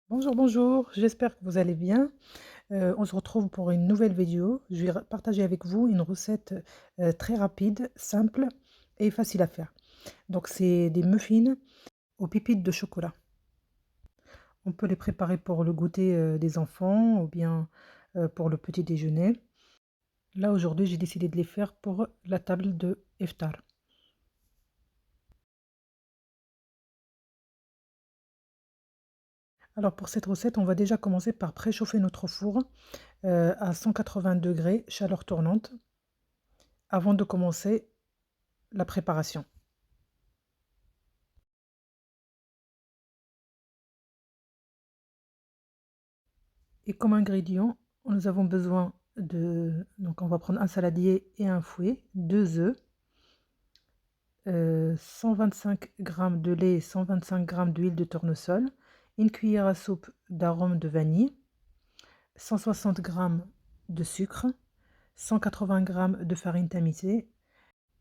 Bonjour, bonjour, j'espère que vous allez bien. On se retrouve pour une nouvelle vidéo. Je vais partager avec vous une recette très rapide, simple et facile à faire. Donc, c'est des muffins aux pépites de chocolat. On peut les préparer pour le goûter des enfants ou bien pour le petit déjeuner. Là, aujourd'hui, j'ai décidé de les faire pour la table de iftar. Alors, pour cette recette, on va déjà commencer par préchauffer notre four à 180 degrés, chaleur tournante, avant de commencer la préparation. Et comme ingrédient, nous avons besoin donc on va prendre un saladier et un fouet, 2 œufs, 125 g de lait, 125 g d'huile de tournesol, une cuillère à soupe d'arôme de vanille, 160 g de sucre, 180 g de farine tamisée,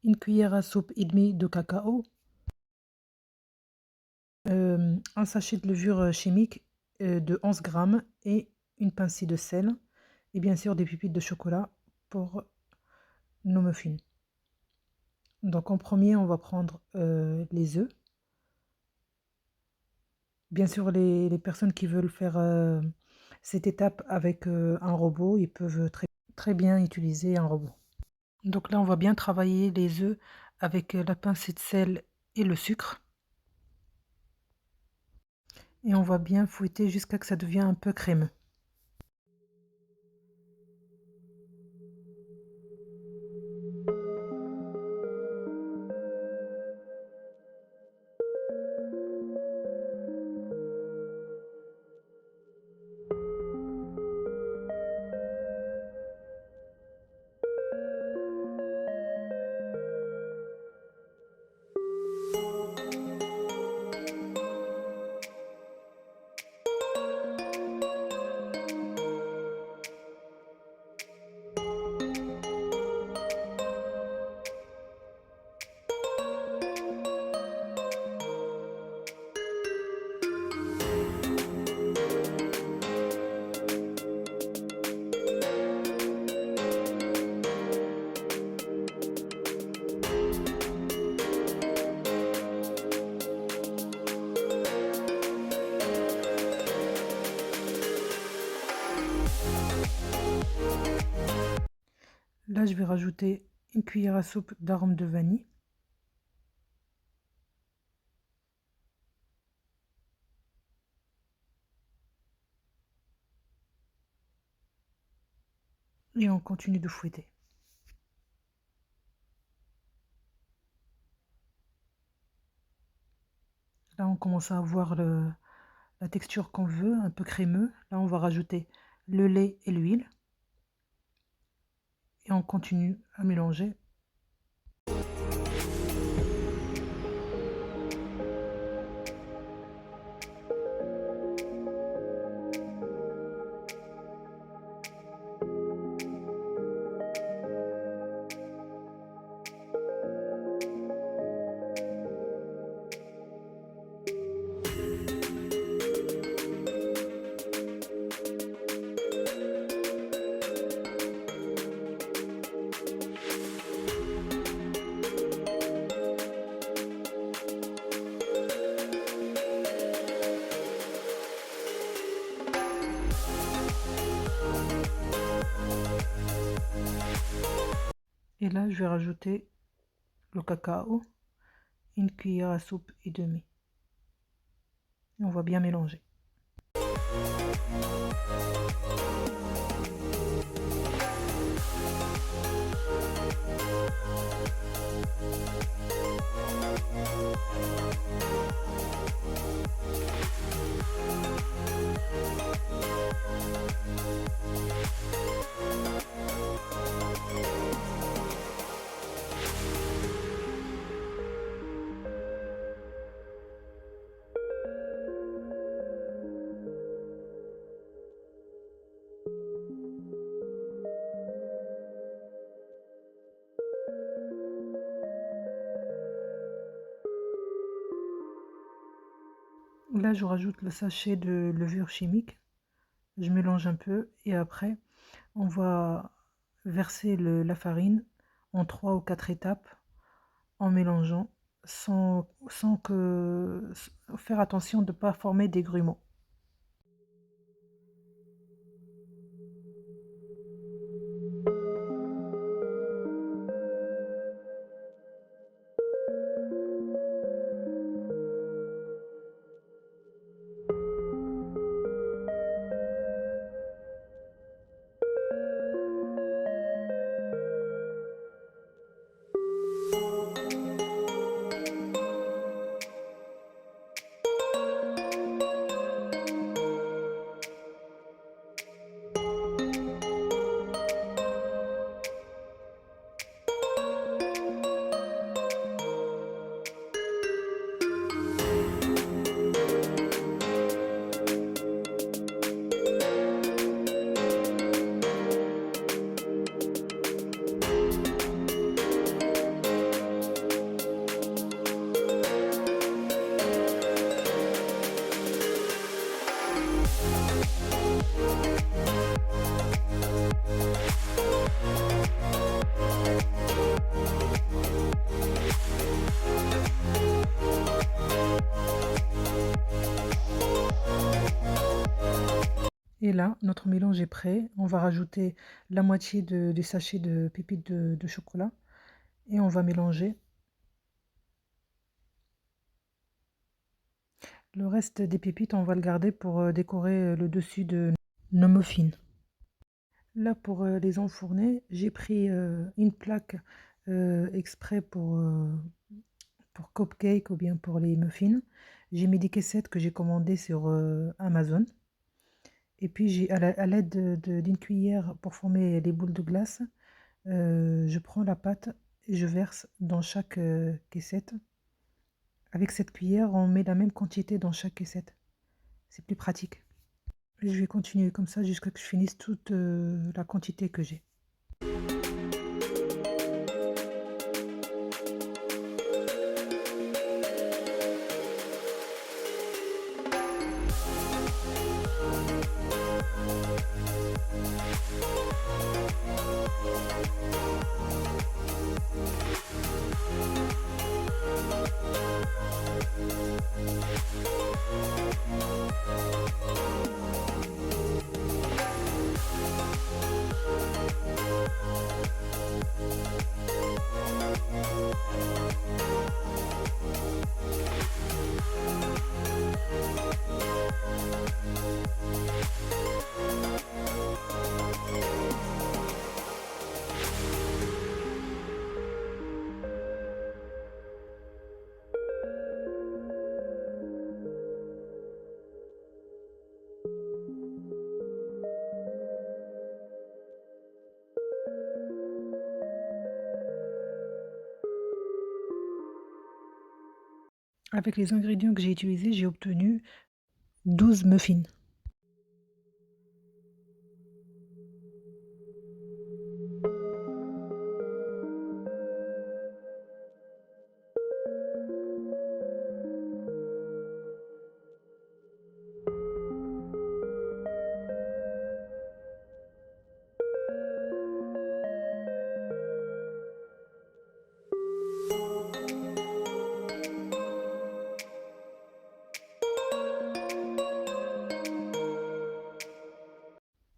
une cuillère à soupe et demie de cacao, un sachet de levure chimique de 11 g et une pincée de sel et bien sûr des pépites de chocolat pour nos muffins. Donc en premier, on va prendre les œufs. Bien sûr, les personnes qui veulent faire cette étape avec un robot, ils peuvent très bien utiliser un robot. Donc là, on va bien travailler les œufs avec la pincée de sel et le sucre. Et on va bien fouetter jusqu'à ce que ça devienne un peu crémeux. Là, je vais rajouter une cuillère à soupe d'arôme de vanille. Et on continue de fouetter. Là, on commence à avoir la texture qu'on veut, un peu crémeux. Là, on va rajouter le lait et l'huile. Et on continue à mélanger. Et là, je vais rajouter le cacao, une cuillère à soupe et demie. On va bien mélanger. Là, je rajoute le sachet de levure chimique. Je mélange un peu et après, on va verser la farine en 3 ou 4 étapes en mélangeant sans faire attention de ne pas former des grumeaux. Et là, notre mélange est prêt. On va rajouter la moitié du sachet de pépites de chocolat et on va mélanger. Le reste des pépites, on va le garder pour décorer le dessus de nos muffins. Là, pour les enfourner, j'ai pris une plaque exprès pour cupcake ou bien pour les muffins. J'ai mis des caissettes que j'ai commandées sur Amazon. Et puis, à l'aide d'une cuillère pour former les boules de glace, je prends la pâte et je verse dans chaque caissette. Avec cette cuillère, on met la même quantité dans chaque caissette. C'est plus pratique. Et je vais continuer comme ça jusqu'à ce que je finisse toute la quantité que j'ai. Avec les ingrédients que j'ai utilisés, j'ai obtenu 12 muffins.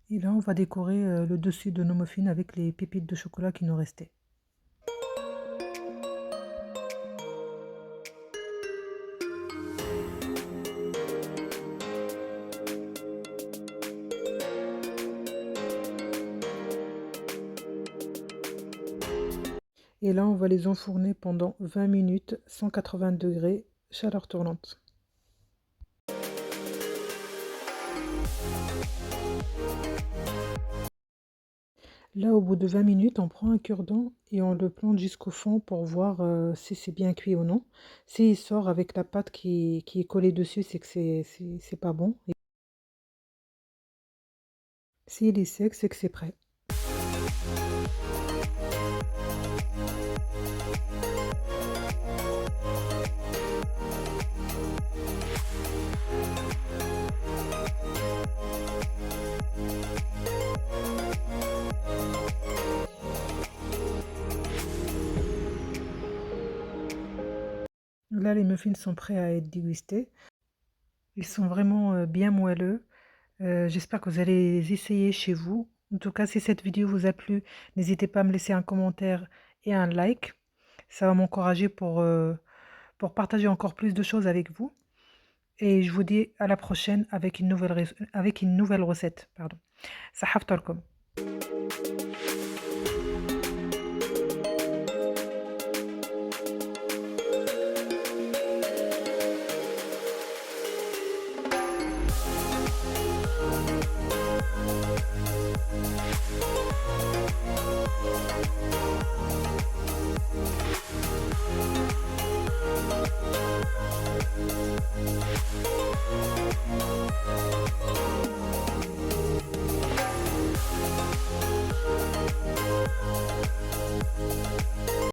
Et là, on va décorer le dessus de nos muffins avec les pépites de chocolat qui nous restaient. Et là, on va les enfourner pendant 20 minutes, 180 degrés, chaleur tournante. Là, au bout de 20 minutes, on prend un cure-dent et on le plante jusqu'au fond pour voir si c'est bien cuit ou non. S'il sort avec la pâte qui est collée dessus, c'est que c'est pas bon. Et s'il est sec, c'est que c'est prêt. là, les muffins sont prêts à être dégustés. Ils sont vraiment bien moelleux. J'espère que vous allez les essayer chez vous. En tout cas, si cette vidéo vous a plu, n'hésitez pas à me laisser un commentaire et un like. Ça va m'encourager pour partager encore plus de choses avec vous. Et je vous dis à la prochaine avec une nouvelle recette. Pardon. Sahaf Tolkom.